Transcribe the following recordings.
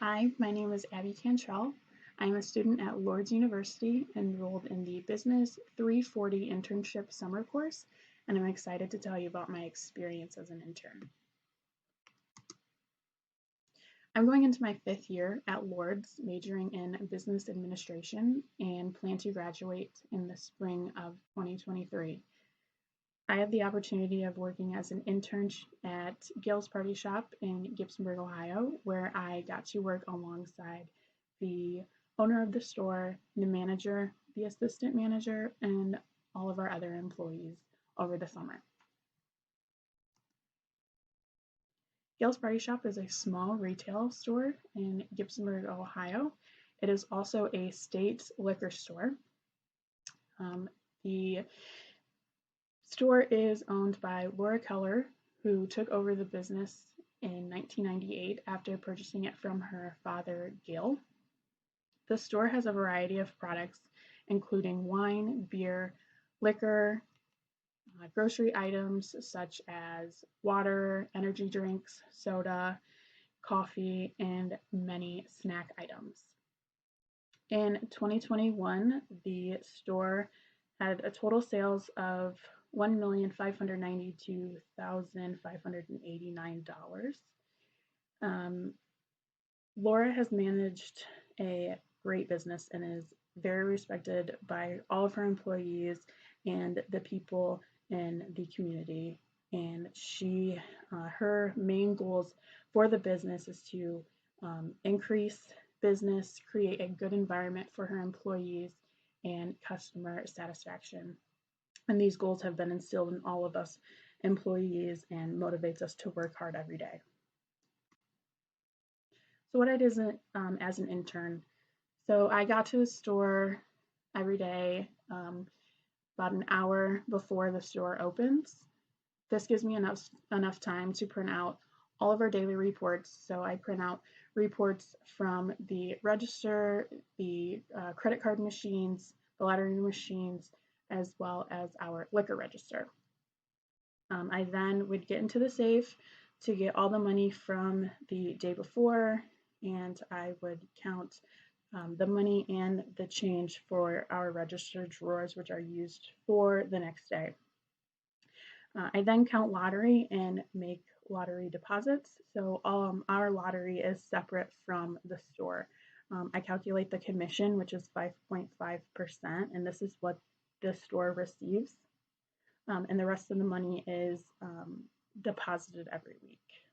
Hi, my name is Abby Cantrell. I'm a student at Lourdes University enrolled in the Business 340 Internship Summer Course, and I'm excited to tell you about my experience as an intern. I'm going into my 5th year at Lourdes, majoring in Business Administration, and plan to graduate in the spring of 2023. I had the opportunity of working as an intern at Gail's Party Shop in Gibsonburg, Ohio, where I got to work alongside the owner of the store, the manager, the assistant manager, and all of our other employees over the summer. Gail's Party Shop is a small retail store in Gibsonburg, Ohio. It is also a state liquor store. The store is owned by Laura Keller, who took over the business in 1998 after purchasing it from her father, Gail. The store has a variety of products, including wine, beer, liquor, grocery items such as water, energy drinks, soda, coffee, and many snack items. In 2021, the store had a total sales of $1,592,589. Laura has managed a great business and is very respected by all of her employees and the people in the community. And her main goals for the business is to increase business, create a good environment for her employees, and customer satisfaction. And these goals have been instilled in all of us employees and motivates us to work hard every day. So what I did as an intern, so I got to the store every day about an hour before the store opens. This gives me enough time to print out all of our daily reports. So I print out reports from the register, the credit card machines, the lottery machines, as well as our liquor register. I then would get into the safe to get all the money from the day before, and I would count the money and the change for our register drawers, which are used for the next day. I then count lottery and make lottery deposits. So our lottery is separate from the store. I calculate the commission, which is 5.5%, and this is what the store receives. And the rest of the money is deposited every week.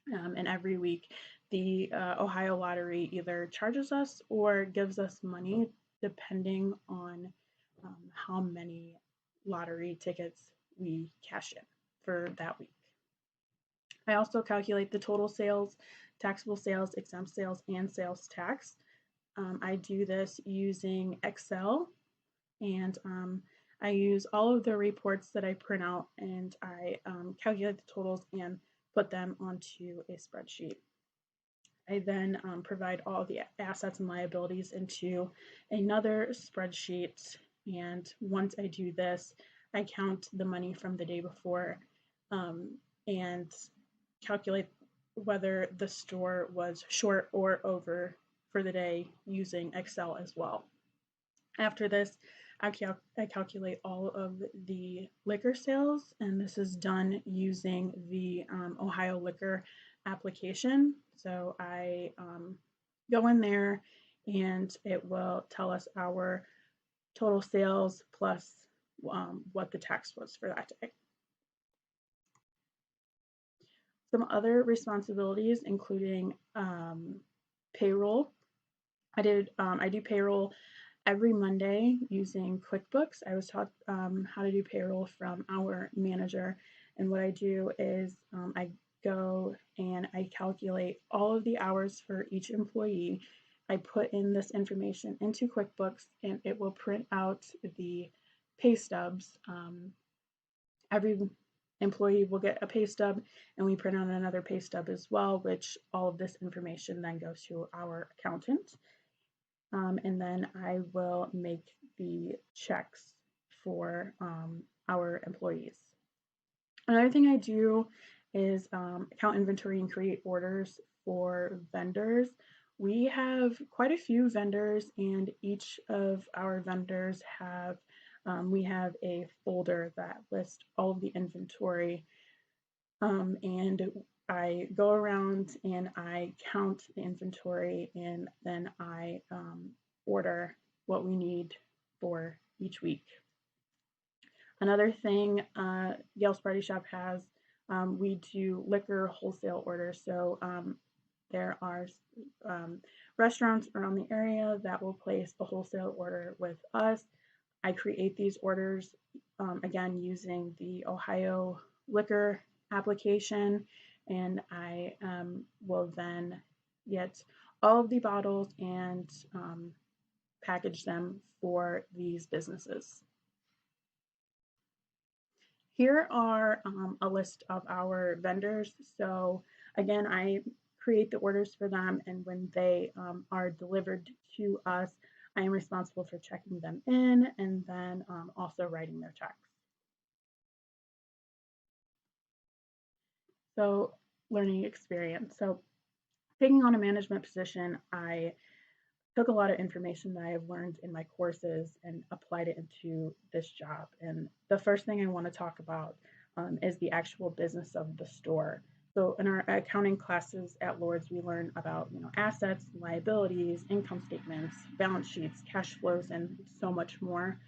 And every week, the Ohio Lottery either charges us or gives us money depending on how many lottery tickets we cash in for that week. I also calculate the total sales, taxable sales, exempt sales, and sales tax. I do this using Excel, and I use all of the reports that I print out, and I calculate the totals and put them onto a spreadsheet. I then provide all the assets and liabilities into another spreadsheet, and once I do this, I count the money from the day before and calculate whether the store was short or over for the day using Excel as well. After this, I calculate all of the liquor sales, and this is done using the Ohio liquor application. So I go in there and it will tell us our total sales plus what the tax was for that day. Some other responsibilities including payroll. I do payroll every Monday using QuickBooks. I was taught how to do payroll from our manager, and what I do is I go and I calculate all of the hours for each employee. I put in this information into QuickBooks, and it will print out the pay stubs. Every employee will get a pay stub, and we print out another pay stub as well, which all of this information then goes to our accountant. And then I will make the checks for our employees. Another thing I do is count inventory and create orders for vendors. We have quite a few vendors, and each of our vendors we have a folder that lists all of the inventory, and I go around and I count the inventory, and then I order what we need for each week. Another thing Yale's Party Shop has, we do liquor wholesale orders. So there are restaurants around the area that will place a wholesale order with us. I create these orders, again, using the Ohio liquor application, and I will then get all of the bottles and package them for these businesses. Here are a list of our vendors. So again, I create the orders for them, and when they are delivered to us, I am responsible for checking them in and then also writing their checks. So learning experience. So taking on a management position, I took a lot of information that I have learned in my courses and applied it into this job. And the first thing I want to talk about is the actual business of the store. So in our accounting classes at Lourdes, we learn about assets, liabilities, income statements, balance sheets, cash flows, and so much more.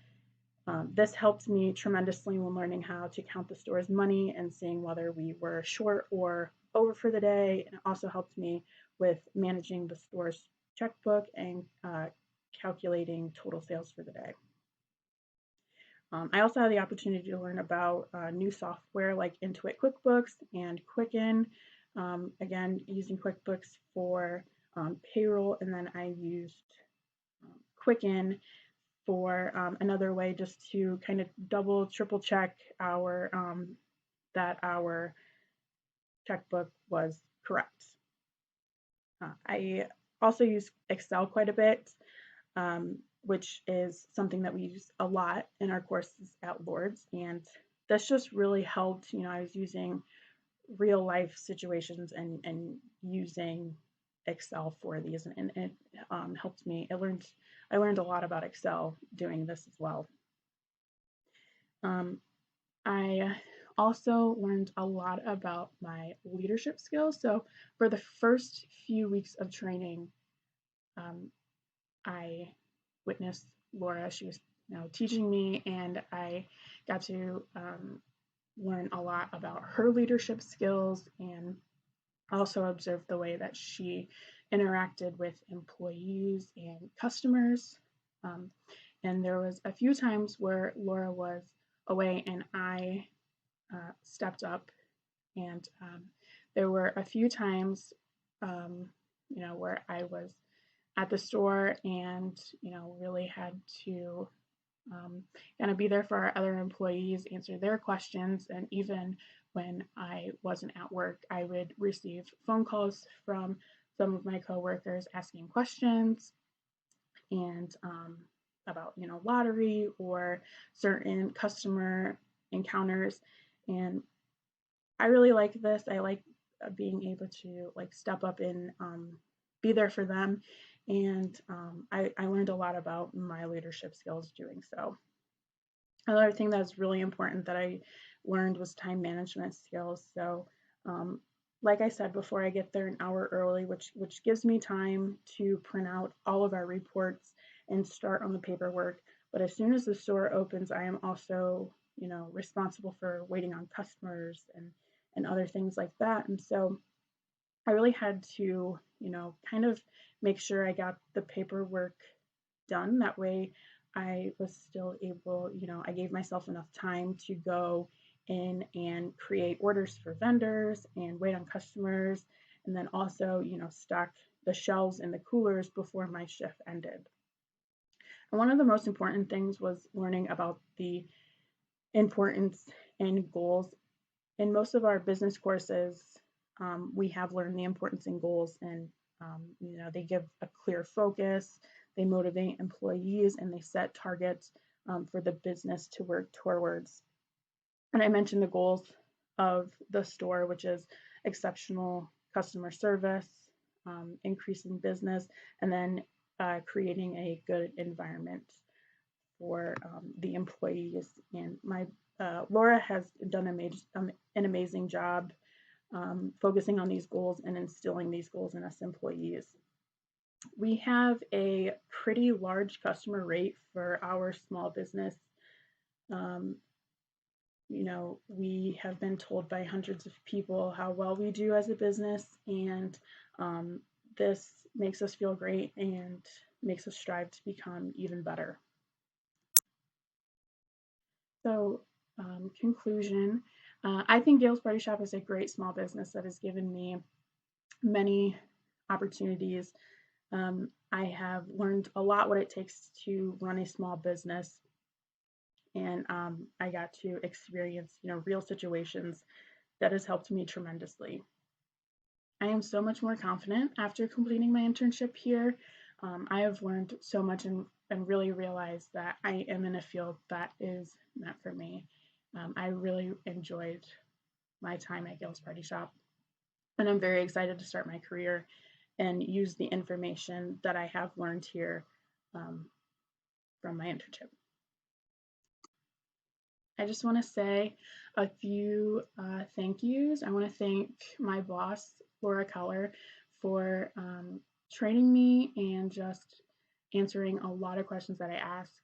This helped me tremendously when learning how to count the store's money and seeing whether we were short or over for the day. And it also helped me with managing the store's checkbook and calculating total sales for the day. I also had the opportunity to learn about new software like Intuit QuickBooks and Quicken. Again, using QuickBooks for payroll, and then I used Quicken for another way just to kind of double, triple check that our checkbook was correct. I also use Excel quite a bit, which is something that we use a lot in our courses at Lourdes, and this just really helped. I was using real life situations and using Excel for these, and it helped me. I learned a lot about Excel doing this as well. I also learned a lot about my leadership skills. So for the first few weeks of training, I witnessed Laura. She was teaching me, and I got to learn a lot about her leadership skills, and also observed the way that she interacted with employees and customers. And there was a few times where Laura was away and I stepped up, and there were a few times where I was at the store and really had to kind of be there for our other employees, answer their questions. And even when I wasn't at work, I would receive phone calls from some of my coworkers asking questions and about lottery or certain customer encounters. And I really like this. I like being able to step up and be there for them. And I learned a lot about my leadership skills doing so. Another thing that's really important that I learned was time management skills. So like I said before, I get there an hour early, which gives me time to print out all of our reports and start on the paperwork. But as soon as the store opens, I am also responsible for waiting on customers and other things like that. And so I really had to kind of make sure I got the paperwork done. That way I was still able, I gave myself enough time to go in and create orders for vendors and wait on customers, and then also stock the shelves and the coolers before my shift ended. And one of the most important things was learning about the importance and goals. In most of our business courses, we have learned the importance in goals, and they give a clear focus, they motivate employees, and they set targets for the business to work towards. And I mentioned the goals of the store, which is exceptional customer service, increasing business, and then creating a good environment for the employees. And my Laura has done an amazing job focusing on these goals and instilling these goals in us employees. We have a pretty large customer rate for our small business. Um, we have been told by hundreds of people how well we do as a business, and this makes us feel great and makes us strive to become even better. So, conclusion, I think Gail's Party Shop is a great small business that has given me many opportunities. I have learned a lot what it takes to run a small business, and I got to experience, real situations that has helped me tremendously. I am so much more confident after completing my internship here. I have learned so much and really realized that I am in a field that is meant for me. I really enjoyed my time at Gail's Party Shop, and I'm very excited to start my career and use the information that I have learned here from my internship. I just want to say a few thank yous. I want to thank my boss, Laura Keller, for training me and just answering a lot of questions that I asked.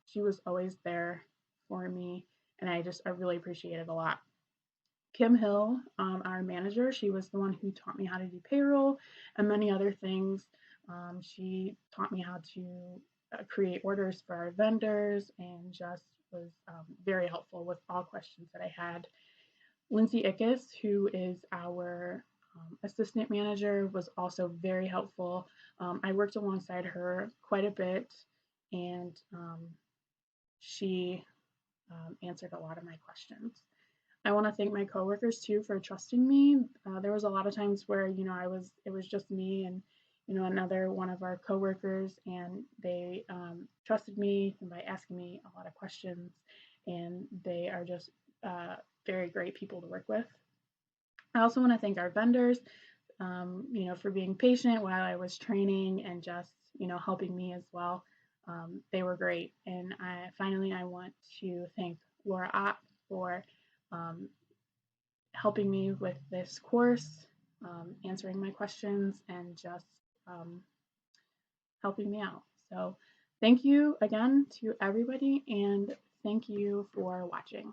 She was always there for me, and I really appreciate it a lot. Kim Hill, our manager, she was the one who taught me how to do payroll and many other things. She taught me how to create orders for our vendors and just was very helpful with all questions that I had. Lindsay Ickes, who is our assistant manager, was also very helpful. I worked alongside her quite a bit, and she answered a lot of my questions. I want to thank my coworkers too for trusting me. There was a lot of times where it was just me and another one of our coworkers, and they trusted me by asking me a lot of questions, and they are just very great people to work with. I also want to thank our vendors, for being patient while I was training and just helping me as well. They were great, and I want to thank Laura Ott for helping me with this course, answering my questions, and just helping me out. So, thank you again to everybody, and thank you for watching.